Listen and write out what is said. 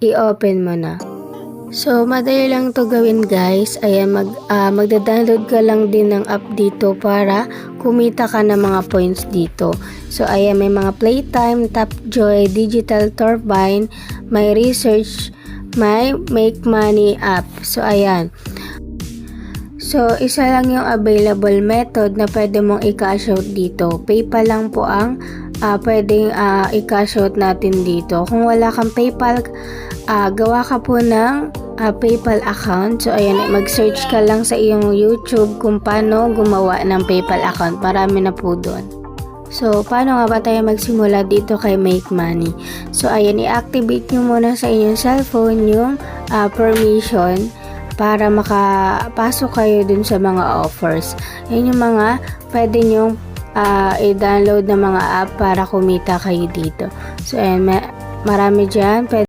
i-open mo na. So, madali lang to gawin guys. Ayan, magda-download ka lang din ng app dito para kumita ka ng mga points dito. So, ayan, may mga Playtime, Tapjoy, Digital Turbine, may Research, may Make Money app. So, ayan. So, isa lang yung available method na pwede mong i-cash out dito. PayPal lang po ang pwedeng i-cash out natin dito. Kung wala kang PayPal, gawa ka po ng PayPal account. So, ayan, mag-search ka lang sa iyong YouTube kung paano gumawa ng PayPal account. Marami na po doon. So, paano nga ba tayo magsimula dito kay Make Money? So, ayan, i-activate nyo muna sa inyong cellphone yung permission para makapasok kayo dun sa mga offers. Yan yung mga pwede nyong i-download na mga app para kumita kayo dito. So, ayan, marami dyan.